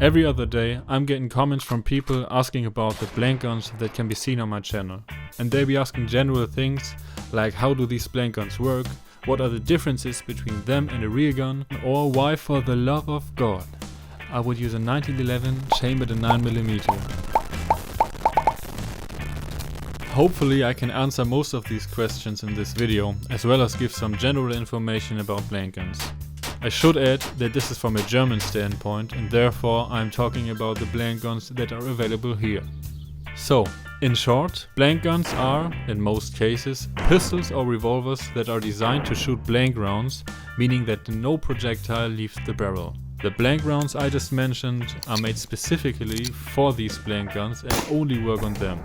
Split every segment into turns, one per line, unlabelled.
Every other day I'm getting comments from people asking about the blank guns that can be seen on my channel. And they be asking general things like how do these blank guns work, what are the differences between them and a real gun, or why for the love of God I would use a 1911 chambered in 9mm. Hopefully I can answer most of these questions in this video, as well as give some general information about blank guns. I should add that this is from a German standpoint and therefore I'm talking about the blank guns that are available here. So, in short, blank guns are, in most cases, pistols or revolvers that are designed to shoot blank rounds, meaning that no projectile leaves the barrel. The blank rounds I just mentioned are made specifically for these blank guns and only work on them.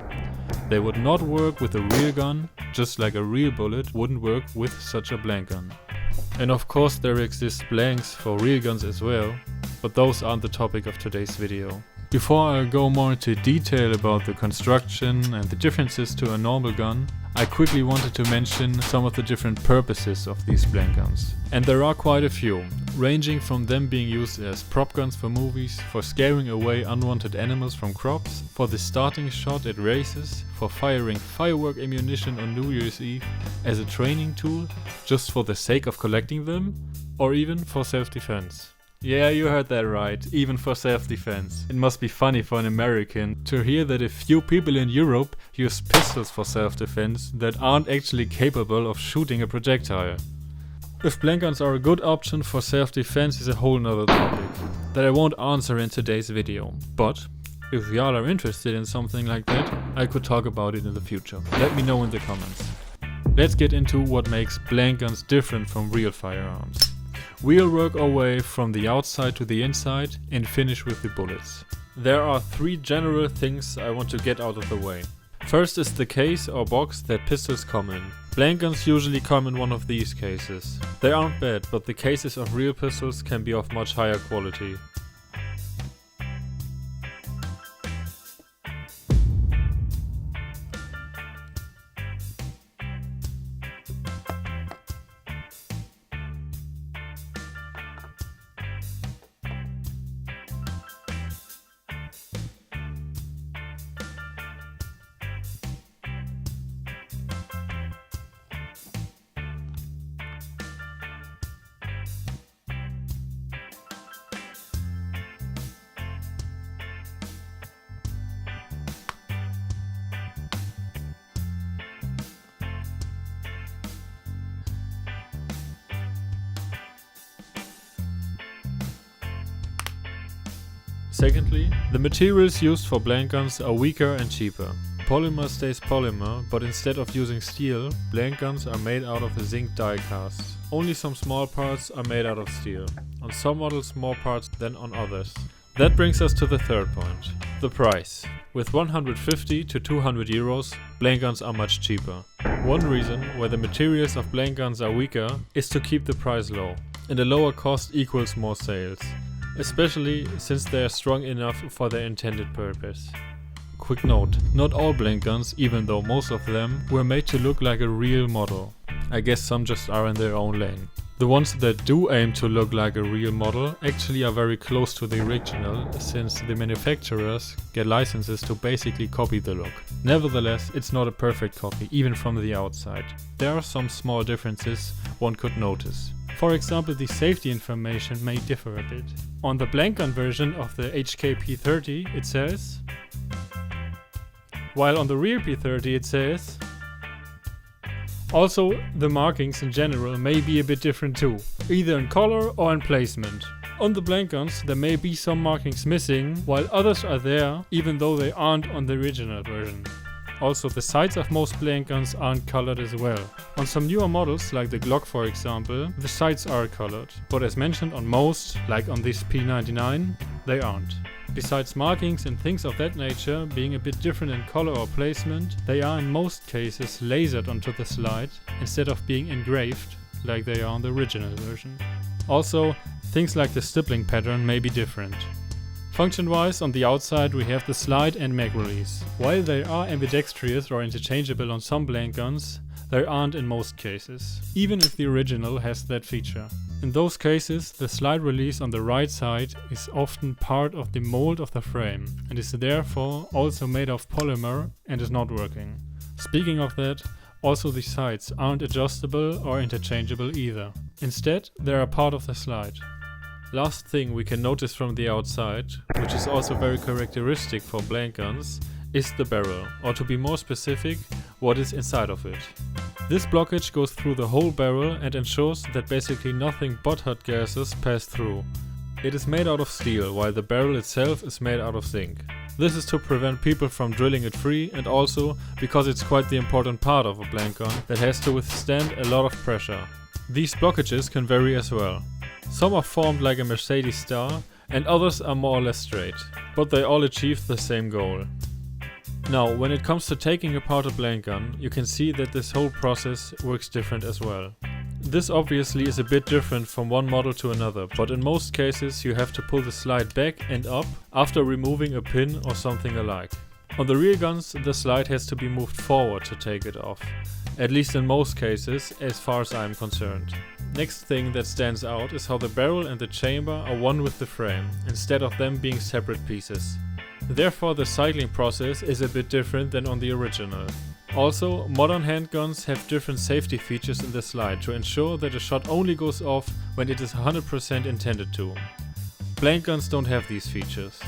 They would not work with a real gun, just like a real bullet wouldn't work with such a blank gun. And of course there exist blanks for real guns as well, but those aren't the topic of today's video. Before I go more into detail about the construction and the differences to a normal gun, I quickly wanted to mention some of the different purposes of these blank guns. And there are quite a few, ranging from them being used as prop guns for movies, for scaring away unwanted animals from crops, for the starting shot at races, for firing firework ammunition on New Year's Eve, as a training tool, just for the sake of collecting them, or even for self-defense. Yeah, you heard that right, even for self-defense. It must be funny for an American to hear that a few people in Europe use pistols for self-defense that aren't actually capable of shooting a projectile. If blank guns are a good option for self-defense is a whole nother topic that I won't answer in today's video, but if y'all are interested in something like that, I could talk about it in the future. Let me know in the comments. Let's get into what makes blank guns different from real firearms. We'll work our way from the outside to the inside and finish with the bullets. There are three general things I want to get out of the way. First is the case or box that pistols come in. Blank guns usually come in one of these cases. They aren't bad, but the cases of real pistols can be of much higher quality. Secondly, the materials used for blank guns are weaker and cheaper. Polymer stays polymer, but instead of using steel, blank guns are made out of a zinc die cast. Only some small parts are made out of steel. On some models more parts than on others. That brings us to the third point, the price. With 150 to 200 euros, blank guns are much cheaper. One reason why the materials of blank guns are weaker is to keep the price low, and a lower cost equals more sales. Especially since they are strong enough for their intended purpose. Quick note, not all blank guns, even though most of them, were made to look like a real model. I guess some just are in their own lane. The ones that do aim to look like a real model actually are very close to the original, since the manufacturers get licenses to basically copy the look. Nevertheless, it's not a perfect copy, even from the outside. There are some small differences one could notice. For example, the safety information may differ a bit. On the blank gun version of the HK P30 it says, while on the real P30 it says. Also, the markings in general may be a bit different too, either in color or in placement. On the blank guns there may be some markings missing, while others are there even though they aren't on the original version. Also, the sights of most blank guns aren't colored as well. On some newer models, like the Glock for example, the sights are colored, but as mentioned on most, like on this P99, they aren't. Besides markings and things of that nature being a bit different in color or placement, they are in most cases lasered onto the slide instead of being engraved like they are on the original version. Also, things like the stippling pattern may be different. Function-wise, on the outside we have the slide and mag release. While they are ambidextrous or interchangeable on some blank guns, there aren't in most cases, even if the original has that feature. In those cases, the slide release on the right side is often part of the mold of the frame and is therefore also made of polymer and is not working. Speaking of that, also the sides aren't adjustable or interchangeable either. Instead, they are part of the slide. Last thing we can notice from the outside, which is also very characteristic for blank guns, is the barrel, or to be more specific, what is inside of it. This blockage goes through the whole barrel and ensures that basically nothing but hot gases pass through. It is made out of steel, while the barrel itself is made out of zinc. This is to prevent people from drilling it free, and also because it's quite the important part of a blank gun that has to withstand a lot of pressure. These blockages can vary as well. Some are formed like a Mercedes star and others are more or less straight, but they all achieve the same goal. Now, when it comes to taking apart a blank gun, you can see that this whole process works different as well. This obviously is a bit different from one model to another, but in most cases you have to pull the slide back and up after removing a pin or something alike. On the rear guns, the slide has to be moved forward to take it off, at least in most cases, as far as I am concerned. Next thing that stands out is how the barrel and the chamber are one with the frame, instead of them being separate pieces. Therefore the cycling process is a bit different than on the original. Also, modern handguns have different safety features in the slide to ensure that a shot only goes off when it is 100% intended to. Blank guns don't have these features.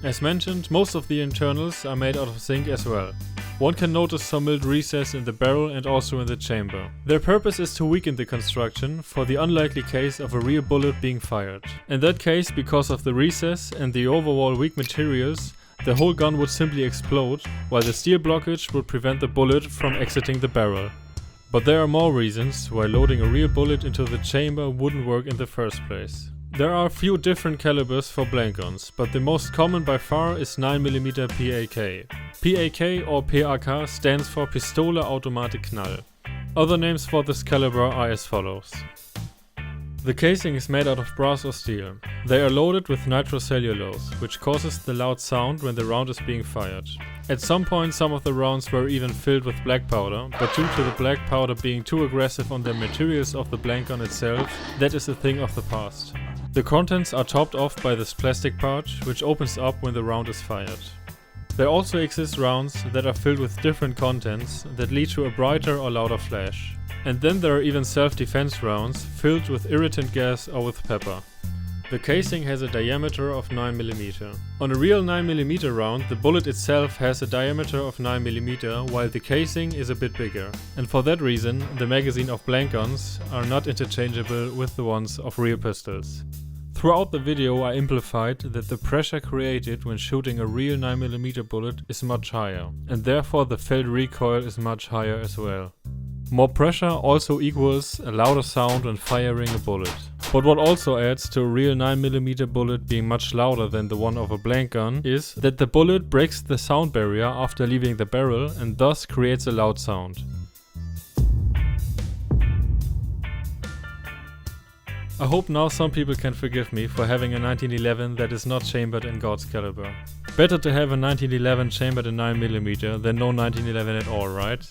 As mentioned, most of the internals are made out of zinc as well. One can notice some milled recess in the barrel and also in the chamber. Their purpose is to weaken the construction for the unlikely case of a real bullet being fired. In that case, because of the recess and the overall weak materials, the whole gun would simply explode, while the steel blockage would prevent the bullet from exiting the barrel. But there are more reasons why loading a real bullet into the chamber wouldn't work in the first place. There are a few different calibers for blank guns, but the most common by far is 9mm PAK. PAK or PAK stands for Pistole Automatic Knall. Other names for this caliber are as follows. The casing is made out of brass or steel. They are loaded with nitrocellulose, which causes the loud sound when the round is being fired. At some point some of the rounds were even filled with black powder, but due to the black powder being too aggressive on the materials of the blank gun itself, that is a thing of the past. The contents are topped off by this plastic part, which opens up when the round is fired. There also exist rounds that are filled with different contents that lead to a brighter or louder flash. And then there are even self-defense rounds filled with irritant gas or with pepper. The casing has a diameter of 9mm. On a real 9mm round, the bullet itself has a diameter of 9mm, while the casing is a bit bigger. And for that reason, the magazine of blank guns are not interchangeable with the ones of real pistols. Throughout the video I implied that the pressure created when shooting a real 9mm bullet is much higher, and therefore the felt recoil is much higher as well. More pressure also equals a louder sound when firing a bullet. But what also adds to a real 9mm bullet being much louder than the one of a blank gun is that the bullet breaks the sound barrier after leaving the barrel and thus creates a loud sound. I hope now some people can forgive me for having a 1911 that is not chambered in God's caliber. Better to have a 1911 chambered in 9mm than no 1911 at all, right?